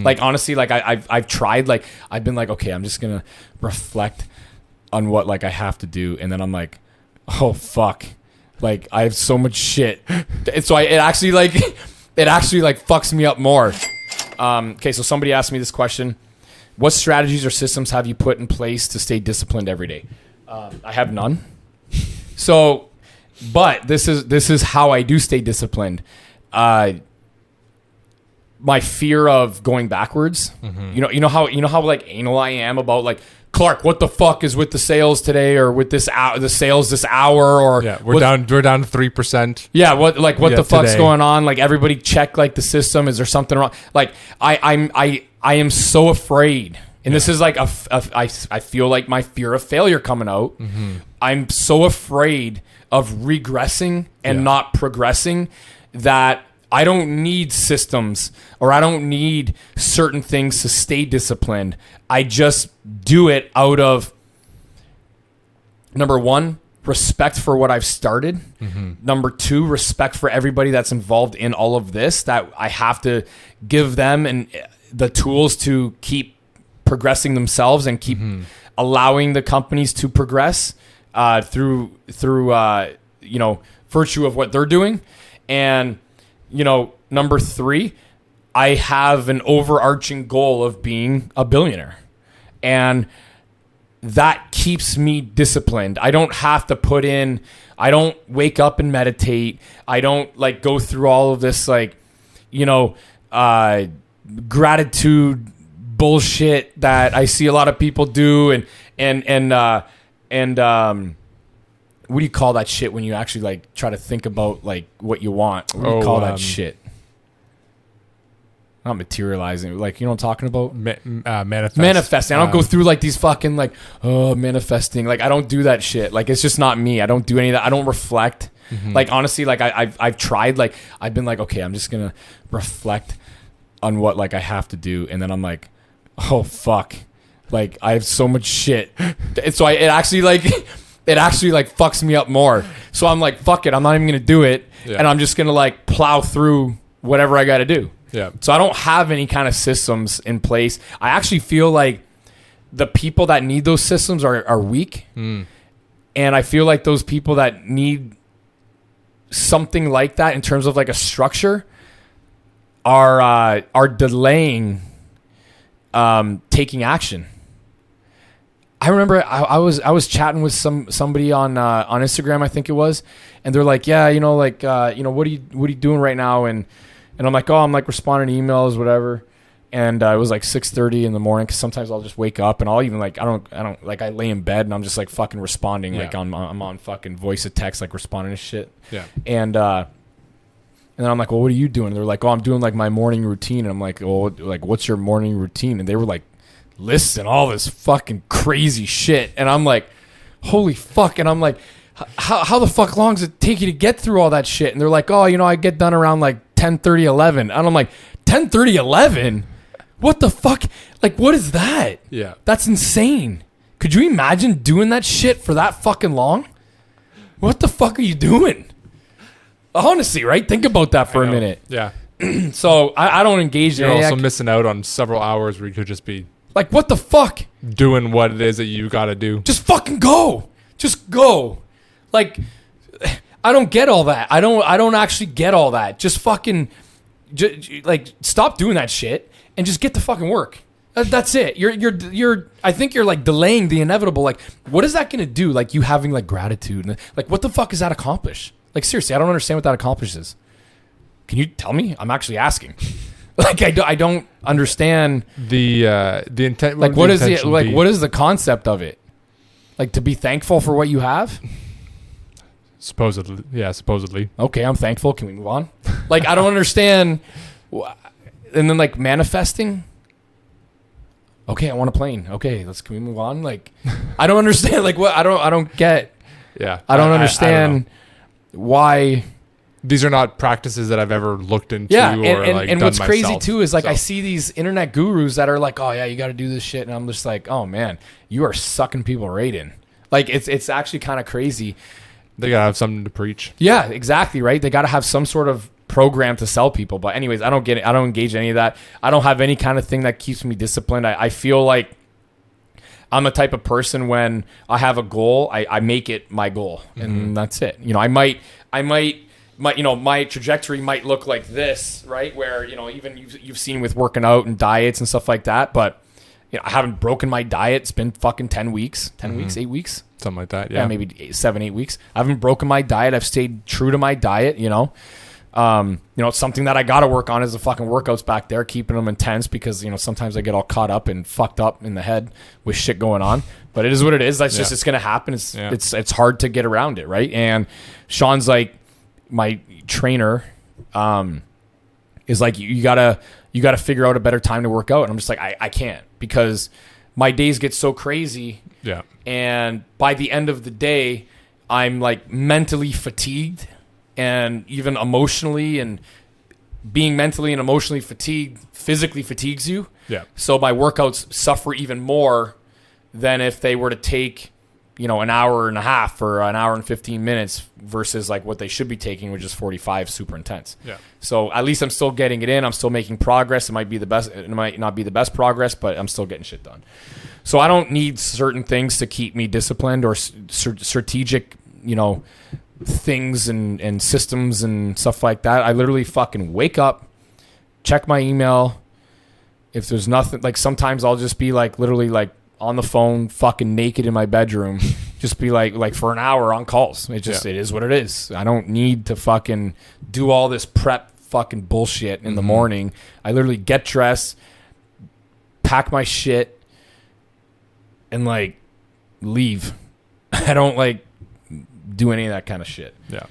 Like, honestly, like I've tried, like, I've been like, okay, I'm just going to reflect on what like I have to do. And then I'm like, oh fuck. Like, I have so much shit. And so it actually fucks me up more. Okay. So somebody asked me this question. What strategies or systems have you put in place to stay disciplined every day? I have none. So, but this is how I do stay disciplined. My fear of going backwards. You know how like anal I am about like, Clark, what the fuck is with the sales today, or with this the sales this hour, or we're down to 3%. Yeah, what the fuck's today going on? Like, everybody check like the system. Is there something wrong? Like, I am so afraid, and this is like I feel like my fear of failure coming out. I'm so afraid of regressing and not progressing that I don't need systems, or I don't need certain things to stay disciplined. I just do it out of, number one, respect for what I've started. Number two, respect for everybody that's involved in all of this, that I have to give them and the tools to keep progressing themselves and keep allowing the companies to progress through virtue of what they're doing. And number three, I have an overarching goal of being a billionaire, and that keeps me disciplined. I don't have to I don't wake up and meditate. I don't like go through all of this, like, gratitude bullshit that I see a lot of people do. And what do you call that shit when you actually like try to think about like what you want? What do you call that shit? Not materializing, like, you know what I'm talking about? Manifesting. I don't go through like these fucking like, manifesting. Like, I don't do that shit. Like, it's just not me. I don't do any of that. I don't reflect. Like, honestly, like I've tried, like, I've been like, okay, I'm just gonna reflect on what like I have to do, and then I'm like, oh fuck, like I have so much shit. And so it actually fucks me up more. So I'm like, fuck it, I'm not even gonna do it, and I'm just gonna like plow through whatever I gotta do. Yeah. So I don't have any kind of systems in place. I actually feel like the people that need those systems are weak. And I feel like those people that need something like that in terms of like a structure are delaying taking action. I remember I was chatting with somebody on Instagram, I think it was, and they're like, yeah, what are you doing right now? And I'm like, oh, I'm like responding to emails, whatever. And it was like 6:30 in the morning, because sometimes I'll just wake up and I'll even like, I don't like, I lay in bed and I'm just like fucking responding. Like I'm on fucking voice of text, like responding to shit. Yeah. And then I'm like, well, what are you doing? And they're like, oh, I'm doing like my morning routine. And I'm like, oh, like, what's your morning routine? And they were like, listing all this fucking crazy shit. And I'm like, holy fuck. And I'm like, how the fuck long does it take you to get through all that shit? And they're like, oh, I get done around like 10:30, 11. And I'm like, 10:30, 11? What the fuck? Like, what is that? Yeah. That's insane. Could you imagine doing that shit for that fucking long? What the fuck are you doing? Honestly, right? Think about that for a minute. Yeah. So I don't engage in it. You're also missing out on several hours where you could just be like, what the fuck? Doing what it is that you got to do. Just fucking go. Just go. Like, I don't get all that. I don't actually get all that. Just fucking, like, stop doing that shit and just get to fucking work. That's it. You're. I think you're like delaying the inevitable. Like, what is that gonna do? Like, you having like gratitude. Like, what the fuck does that accomplish? Like, seriously, I don't understand what that accomplishes. Can you tell me? I'm actually asking. Like, I don't understand the intent. Like, what is it? Like, what is the concept of it? Like, to be thankful for what you have. Supposedly, yeah. Supposedly. Okay, I'm thankful. Can we move on? Like, I don't understand. And then like manifesting. Okay, I want a plane. Okay, can we move on? Like, I don't understand. Like, what? I don't get. Yeah. I don't understand why. These are not practices that I've ever looked into. Yeah, and what's crazy too is like, I see these internet gurus that are like, oh yeah, you got to do this shit, and I'm just like, oh man, you are sucking people right in. Like, it's actually kind of crazy. They gotta have something to preach. Yeah, exactly right. They got to have some sort of programmed to sell people. But anyways, I don't get it. I don't engage in any of that. I don't have any kind of thing that keeps me disciplined. I feel like I'm a type of person, when I have a goal, I make it my goal, and that's it. You know, I might, you know, my trajectory might look like this, right? Where, you know, even you've seen with working out and diets and stuff like that, but you know, I haven't broken my diet. It's been fucking 10 weeks, 8 weeks. Something like that. Yeah. Maybe 7, 8 weeks. I haven't broken my diet. I've stayed true to my diet, you know. You know, something that I got to work on is the fucking workouts back there, keeping them intense, because, you know, sometimes I get all caught up and fucked up in the head with shit going on, but it is what it is. That's just, it's going to happen. It's hard to get around it. Right. And Sean's like, my trainer, is like, you gotta figure out a better time to work out. And I'm just like, I can't, because my days get so crazy. Yeah. And by the end of the day, I'm like mentally fatigued, and even emotionally, and being mentally and emotionally fatigued physically fatigues you. Yeah. So my workouts suffer even more than if they were to take, you know, an hour and a half or an hour and 15 minutes versus like what they should be taking, which is 45, super intense. Yeah. So at least I'm still getting it in. I'm still making progress. It might not be the best progress, but I'm still getting shit done. So I don't need certain things to keep me disciplined, or strategic, you know, things and systems and stuff like that. I literally fucking wake up, check my email. If there's nothing, like sometimes I'll just be like literally like on the phone, fucking naked in my bedroom, just be like for an hour on calls. It is what it is. I don't need to fucking do all this prep fucking bullshit in the morning. I literally get dressed, pack my shit, and like leave. I don't like do any of that kind of shit. Yeah.